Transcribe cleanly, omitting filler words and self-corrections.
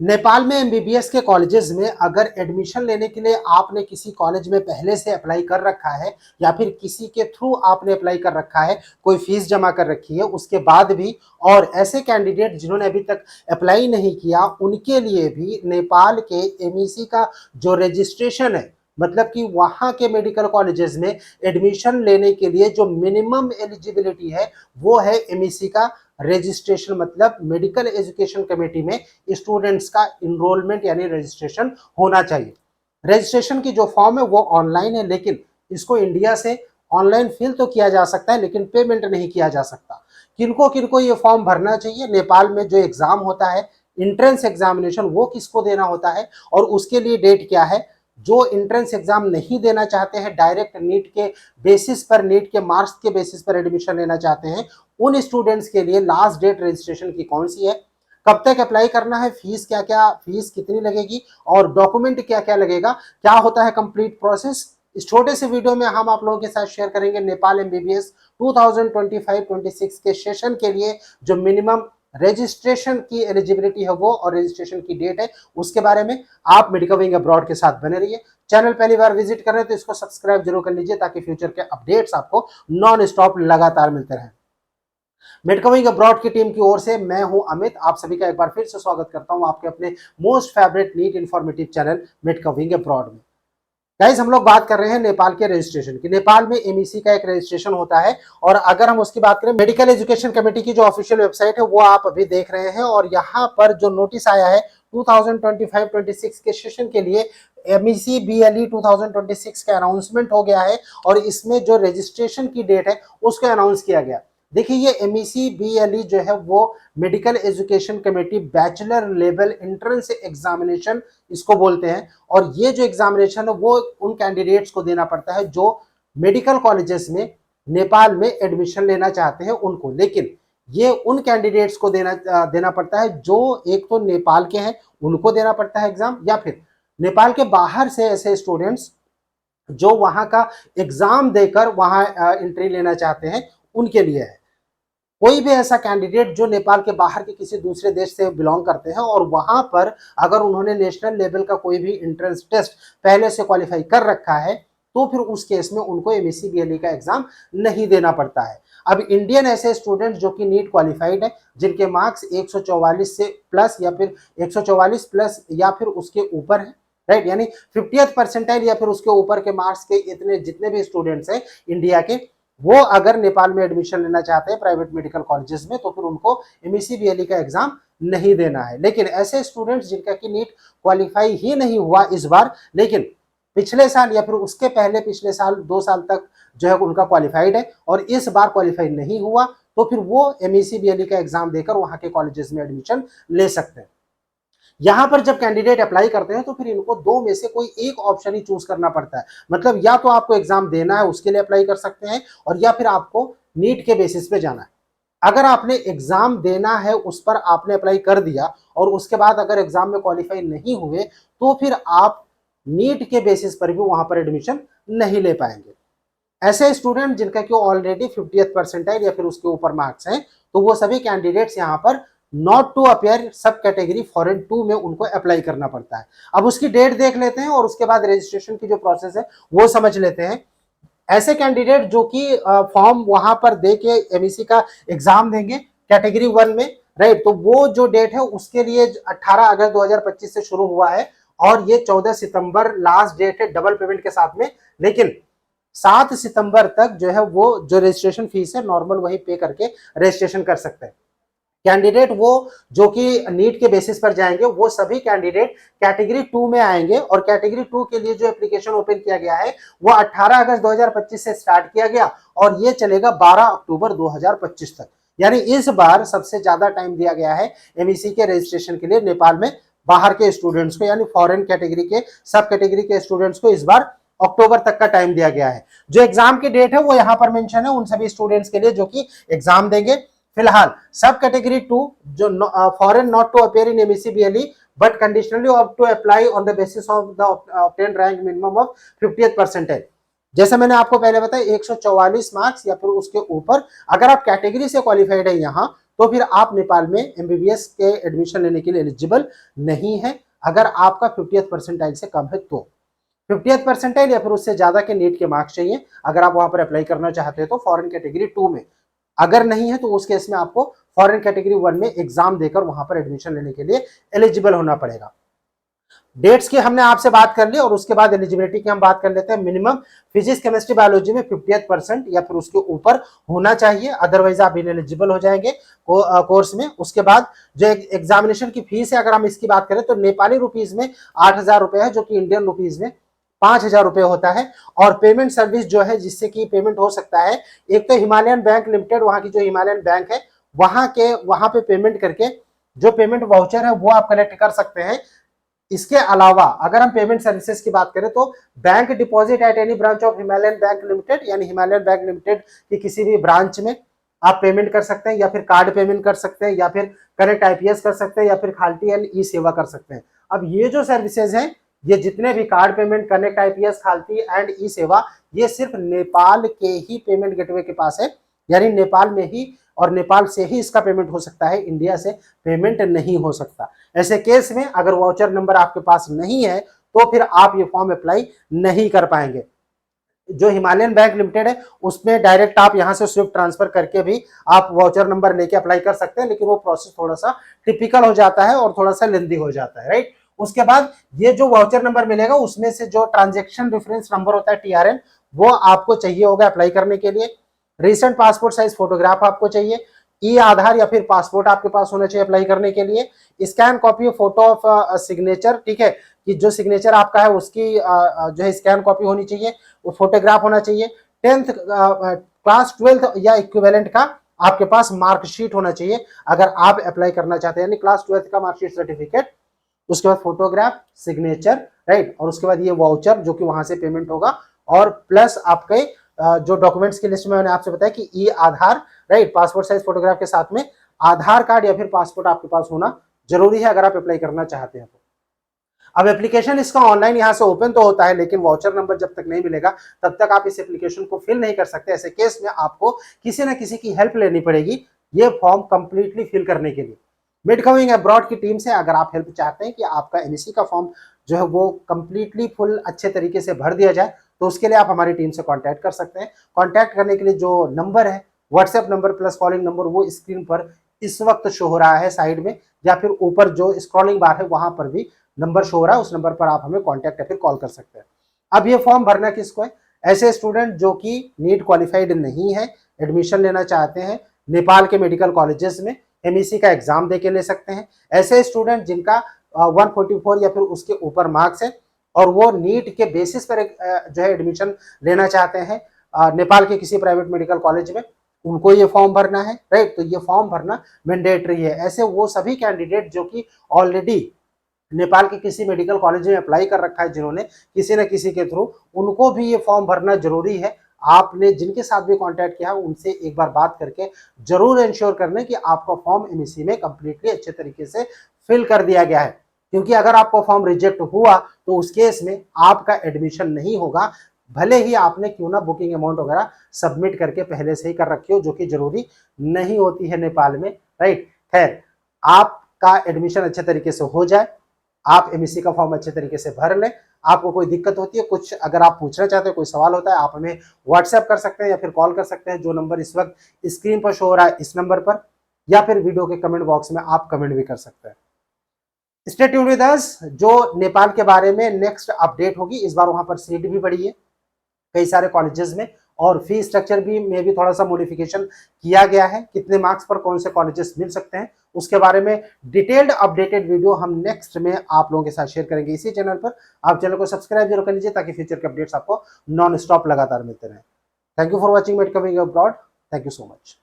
नेपाल में एमबीबीएस के कॉलेजेस में अगर एडमिशन लेने के लिए आपने किसी कॉलेज में पहले से अप्लाई कर रखा है या फिर किसी के थ्रू आपने अप्लाई कर रखा है, कोई फीस जमा कर रखी है उसके बाद भी, और ऐसे कैंडिडेट जिन्होंने अभी तक अप्लाई नहीं किया उनके लिए भी नेपाल के एमईसी का जो रजिस्ट्रेशन है, मतलब कि वहां के मेडिकल कॉलेजेस में एडमिशन लेने के लिए जो मिनिमम एलिजिबिलिटी है वो है एमईसी का रजिस्ट्रेशन। मतलब मेडिकल एजुकेशन कमेटी में स्टूडेंट्स का इनरोलमेंट यानी रजिस्ट्रेशन होना चाहिए। रजिस्ट्रेशन की जो फॉर्म है वो ऑनलाइन है, लेकिन इसको इंडिया से ऑनलाइन फिल तो किया जा सकता है लेकिन पेमेंट नहीं किया जा सकता। किनको किनको ये फॉर्म भरना चाहिए? नेपाल में जो एग्जाम होता है इंट्रेंस एग्जामिनेशन, वो किसको देना होता है और उसके लिए डेट क्या है? जो इंट्रेंस एग्जाम नहीं देना चाहते हैं, डायरेक्ट नीट के बेसिस पर, नीट के मार्क्स के बेसिस पर एडमिशन लेना चाहते हैं, उन स्टूडेंट्स के लिए लास्ट डेट रजिस्ट्रेशन की कौन सी है, कब तक अप्लाई करना है, फीस क्या क्या, फीस कितनी लगेगी और डॉक्यूमेंट क्या क्या लगेगा, क्या होता है कंप्लीट प्रोसेस, इस छोटे से वीडियो में हम आप लोगों के साथ शेयर करेंगे। नेपाल एमबीबीएस 2025-26 के सेशन के लिए जो मिनिमम रजिस्ट्रेशन की एलिजिबिलिटी है वो और रजिस्ट्रेशन की डेट है उसके बारे में। आप मेडिकल विंग अब्रॉड के साथ बने रहिए। चैनल पहली बार विजिट कर रहे हैं तो इसको सब्सक्राइब जरूर कर लीजिए ताकि फ्यूचर के अपडेट्स आपको नॉन स्टॉप लगातार मिलते रहें। मेडिकल विंग अब्रॉड की टीम की ओर से मैं हूं अमित, आप सभी का एक बार फिर से स्वागत करता हूं आपके अपने most favourite NEET informative channel medical wing abroad में। गाइस, हम लोग बात कर रहे हैं नेपाल के रजिस्ट्रेशन की। नेपाल में एमईसी का एक रजिस्ट्रेशन होता है और अगर हम उसकी बात करें, मेडिकल एजुकेशन कमेटी की जो ऑफिशियल वेबसाइट है वो आप अभी देख रहे हैं और यहाँ पर जो नोटिस आया है 2025-26 के सेशन के लिए एमईसी बीएलई 2026 का अनाउंसमेंट हो गया है और इसमें जो रजिस्ट्रेशन की डेट है उसको अनाउंस किया गया। देखिए, ये एमईसी बीएलई जो है वो medical education committee bachelor level entrance examination इसको बोलते हैं और ये जो एग्जामिनेशन है वो उन कैंडिडेट्स को देना पड़ता है जो मेडिकल कॉलेजेस में नेपाल में एडमिशन लेना चाहते हैं उनको। लेकिन ये उन कैंडिडेट्स को देना पड़ता है जो एक तो नेपाल के हैं उनको देना पड़ता है एग्जाम, या फिर नेपाल के बाहर से ऐसे स्टूडेंट्स जो वहां का एग्जाम देकर वहां एंट्री लेना चाहते हैं उनके लिए है। कोई भी ऐसा कैंडिडेट जो नेपाल के बाहर के किसी दूसरे देश से बिलोंग करते हैं और वहां पर अगर उन्होंने नेशनल लेवल का कोई भी एंट्रेंस टेस्ट पहले से क्वालिफाई कर रखा है तो फिर उस केस में उनको एमएससी बीएलई का एग्जाम नहीं देना पड़ता है। अब इंडियन ऐसे स्टूडेंट जो कि नीट क्वालिफाइड है, जिनके मार्क्स 144 से प्लस या फिर 144 प्लस या फिर उसके ऊपर है, राइट, यानी 50th परसेंटाइल या फिर उसके ऊपर के मार्क्स के इतने जितने भी स्टूडेंट्स हैं इंडिया के, वो अगर नेपाल में एडमिशन लेना चाहते हैं प्राइवेट मेडिकल कॉलेजेस में तो फिर उनको एमईसी बीएलई का एग्जाम नहीं देना है। लेकिन ऐसे स्टूडेंट्स जिनका कि नीट क्वालिफाई ही नहीं हुआ इस बार, लेकिन पिछले साल या फिर उसके पहले पिछले साल 2 साल तक जो है उनका क्वालिफाइड है और इस बार क्वालिफाई नहीं हुआ, तो फिर वो एमईसी बीएलई का एग्जाम देकर वहां के कॉलेजेस में एडमिशन ले सकते हैं। यहां पर जब कैंडिडेट अप्लाई करते हैं तो फिर इनको दो में से कोई एक ऑप्शन ही चूज करना पड़ता है। मतलब या तो आपको एग्जाम देना है उसके लिए अप्लाई कर सकते हैं और या फिर आपको नीट के बेसिस पे जाना है। अगर आपने एग्जाम देना है उस पर आपने अप्लाई कर दिया और उसके बाद अगर एग्जाम में क्वालिफाई नहीं हुए तो फिर आप नीट के बेसिस पर भी वहां पर एडमिशन नहीं ले पाएंगे। ऐसे स्टूडेंट जिनका कि ऑलरेडी 50th परसेंटाइल या फिर उसके ऊपर मार्क्स हैं तो वो सभी कैंडिडेट्स यहाँ पर नॉट टू अपियर सब कैटेगरी फॉरेन 2 में उनको अप्लाई करना पड़ता है। अब उसकी डेट देख लेते हैं और उसके बाद रजिस्ट्रेशन की जो प्रोसेस है वो समझ लेते हैं। ऐसे कैंडिडेट जो कि फॉर्म वहां पर दे के एमईसी का एग्जाम देंगे कैटेगरी 1 में, राइट, तो वो जो डेट है उसके लिए 18 अगस्त 2025 से शुरू हुआ है और ये 14 सितंबर लास्ट डेट है डबल पेमेंट के साथ में। लेकिन 7 सितंबर तक जो है वो जो रजिस्ट्रेशन फीस है नॉर्मल वही पे करके रजिस्ट्रेशन कर सकते हैं। कैंडिडेट वो जो कि नीट के बेसिस पर जाएंगे वो सभी कैंडिडेट कैटेगरी 2 में आएंगे और कैटेगरी 2 के लिए जो एप्लीकेशन ओपन किया गया है वो 18 अगस्त 2025 से स्टार्ट किया गया और ये चलेगा 12 अक्टूबर 2025 तक। यानी इस बार सबसे ज्यादा टाइम दिया गया है एमईसी के रजिस्ट्रेशन के लिए नेपाल में बाहर के स्टूडेंट्स को, यानी फॉरेन कैटेगरी के सब कैटेगरी के स्टूडेंट्स को इस बार अक्टूबर तक का टाइम दिया गया है। जो एग्जाम की डेट है वो यहाँ पर मेंशन है उन सभी स्टूडेंट्स के लिए जो कि एग्जाम देंगे। फिलहाल सब कैटेगरी 2 जो foreign not to appear in MEC BLE but conditionally of to apply on the basis of the obtain rank minimum of 50th percentile. जैसे मैंने आपको पहले बताया 144 मार्क्स या फिर उसके ऊपर अगर आप कैटेगरी से क्वालिफाइड है यहाँ तो फिर आप नेपाल में एमबीबीएस के एडमिशन लेने के लिए एलिजिबल नहीं है, अगर आपका 50th परसेंटाइल से कम है तो। 50th परसेंटाइल या फिर उससे ज्यादा के नीट के मार्क्स चाहिए अगर आप वहां पर अप्लाई करना चाहते हैं तो फॉरेन कैटेगरी 2 में। अगर नहीं है तो उस केस में आपको फॉरेन कैटेगरी 1 में एग्जाम देकर वहां पर एडमिशन लेने के लिए एलिजिबल होना पड़ेगा। डेट्स की हमने आपसे बात कर ली और उसके बाद एलिजिबिलिटी की हम बात कर लेते हैं। मिनिमम फिजिक्स केमिस्ट्री बायोलॉजी में 50% या फिर उसके ऊपर होना चाहिए, अदरवाइज आप इनएलिजिबल हो जाएंगे कोर्स में। उसके बाद जो एग्जामिनेशन की फीस है, अगर हम इसकी बात करें तो नेपाली रुपीज में 8,000 रुपए है, जो कि इंडियन रुपीज में 5,000 रुपए होता है। और पेमेंट सर्विस जो है जिससे कि पेमेंट हो सकता है, एक तो हिमालयन बैंक लिमिटेड, वहां की जो हिमालयन बैंक है वहां पे पेमेंट करके जो पेमेंट वाउचर है वो आप कलेक्ट कर सकते हैं। इसके अलावा अगर हम पेमेंट सर्विसेज की बात करें तो bank deposit at any branch of Himalayan bank limited, यानी हिमालयन बैंक लिमिटेड की किसी भी ब्रांच में आप पेमेंट कर सकते हैं, या फिर कार्ड पेमेंट कर सकते हैं, या फिर करेक्ट आईपीएस कर सकते हैं, या फिर खाल्टी एंड ई सेवा कर सकते हैं। अब ये जो सर्विसेज हैं, ये जितने भी card payment, connect IPS, Khalti and eSewa, ये सिर्फ नेपाल के ही पेमेंट गेटवे के पास है, यानी नेपाल में ही और नेपाल से ही इसका पेमेंट हो सकता है, इंडिया से पेमेंट नहीं हो सकता। ऐसे केस में अगर वाउचर नंबर आपके पास नहीं है तो फिर आप ये फॉर्म अप्लाई नहीं कर पाएंगे। जो हिमालयन बैंक लिमिटेड है उसमें डायरेक्ट आप यहां से स्विफ्ट ट्रांसफर करके भी आप वाउचर नंबर लेके अप्लाई कर सकते हैं, लेकिन वो प्रोसेस थोड़ा सा टिपिकल हो जाता है और थोड़ा सा लेंदी हो जाता है, राइट। उसके बाद ये जो वाउचर नंबर मिलेगा उसमें से जो ट्रांजेक्शन रेफरेंस नंबर होता है TRN, वो आपको चाहिए होगा अप्लाई करने के लिए। रिसेंट पासपोर्ट साइज फोटोग्राफ आपको चाहिए। ई आधार या फिर पासपोर्ट आपके पास होना चाहिए अप्लाई करने के लिए। Scan copy photo of signature, ठीक है, कि जो सिग्नेचर आपका है उसकी जो है स्कैन कॉपी होनी चाहिए, वो फोटोग्राफ होना चाहिए। 10th क्लास 12th या इक्विवेलेंट का आपके पास मार्कशीट होना चाहिए अगर आप अप्लाई करना चाहते हैं, यानी क्लास 12th का मार्कशीट सर्टिफिकेट, उसके बाद फोटोग्राफ, सिग्नेचर, राइट, और उसके बाद ये वाउचर जो कि वहां से पेमेंट होगा, और प्लस आपके जो डॉक्यूमेंट्स की लिस्ट में मैंने आपसे बताया कि ई आधार, राइट, पासपोर्ट साइज फोटोग्राफ के साथ में आधार कार्ड या फिर पासपोर्ट आपके पास होना जरूरी है अगर आप अप्लाई करना चाहते हैं तो। अब एप्लीकेशन इसका ऑनलाइन यहां से ओपन तो होता है, लेकिन वाउचर नंबर जब तक नहीं मिलेगा तब तक आप इस एप्लीकेशन को फिल नहीं कर सकते। ऐसे केस में आपको किसी ना किसी की हेल्प लेनी पड़ेगी ये फॉर्म कंप्लीटली फिल करने के लिए। मिड कमिंग अब्रॉड की टीम से अगर आप हेल्प चाहते हैं कि आपका एमएससी का फॉर्म जो है वो कंप्लीटली फुल अच्छे तरीके से भर दिया जाए, तो उसके लिए आप हमारी टीम से कांटेक्ट कर सकते हैं। कांटेक्ट करने के लिए जो नंबर है, WhatsApp number plus calling number, वो स्क्रीन पर इस वक्त शो हो रहा है साइड में, या फिर ऊपर जो स्क्रॉलिंग बार है वहां पर भी नंबर शो हो रहा है, उस नंबर पर आप हमें कांटेक्ट या फिर कॉल कर सकते हैं। अब ये फॉर्म भरना किसको है? ऐसे स्टूडेंट जो कि नीट क्वालिफाइड नहीं है, एडमिशन लेना चाहते हैं नेपाल के मेडिकल कॉलेजेस में, एमईसी का एग्जाम दे के ले सकते हैं। ऐसे स्टूडेंट जिनका 144 या फिर उसके ऊपर मार्क्स है और वो नीट के बेसिस पर जो है एडमिशन लेना चाहते हैं नेपाल के किसी प्राइवेट मेडिकल कॉलेज में, उनको ये फॉर्म भरना है, राइट। तो ये फॉर्म भरना मैंडेटरी है। ऐसे वो सभी कैंडिडेट जो कि ऑलरेडी नेपाल के किसी मेडिकल कॉलेज में अप्लाई कर रखा है, जिन्होंने किसी न किसी के थ्रू, उनको भी ये फॉर्म भरना जरूरी है। आपने जिनके साथ भी कांटेक्ट किया उनसे एक बार बात करके जरूर इंश्योर कर लें कि आपका फॉर्म एमएससी में कंप्लीटली अच्छे तरीके से फिल कर दिया गया है, क्योंकि अगर आपका फॉर्म रिजेक्ट हुआ तो उस केस में आपका एडमिशन नहीं होगा, भले ही आपने क्यों ना बुकिंग अमाउंट वगैरह सबमिट करके पहले से ही कर रखी हो, जो कि जरूरी नहीं होती है नेपाल में, राइट। खैर, आपका एडमिशन अच्छे तरीके से हो जाए, आप एमएससी का फॉर्म अच्छे तरीके से भर लें। आपको कोई दिक्कत होती है, कुछ अगर आप पूछना चाहते हैं, कोई सवाल होता है, आप हमें व्हाट्सएप कर सकते हैं या फिर कॉल कर सकते हैं, जो नंबर इस वक्त स्क्रीन पर शो हो रहा है इस नंबर पर, या फिर वीडियो के कमेंट बॉक्स में आप कमेंट भी कर सकते हैं। स्टे ट्यून्ड विद अस, जो नेपाल के बारे में नेक्स्ट अपडेट होगी, इस बार वहां पर सीट भी बढ़ी है कई सारे कॉलेजेस में, और फी स्ट्रक्चर भी में भी थोड़ा सा मॉडिफिकेशन किया गया है। कितने मार्क्स पर कौन से कॉलेजेस मिल सकते हैं उसके बारे में डिटेल्ड अपडेटेड वीडियो हम नेक्स्ट में आप लोगों के साथ शेयर करेंगे इसी चैनल पर। आप चैनल को सब्सक्राइब जरूर कर लीजिए ताकि फ्यूचर के अपडेट्स आपको नॉन स्टॉप लगातार मिलते रहे। Thank you for watching made coming abroad. Thank you so much.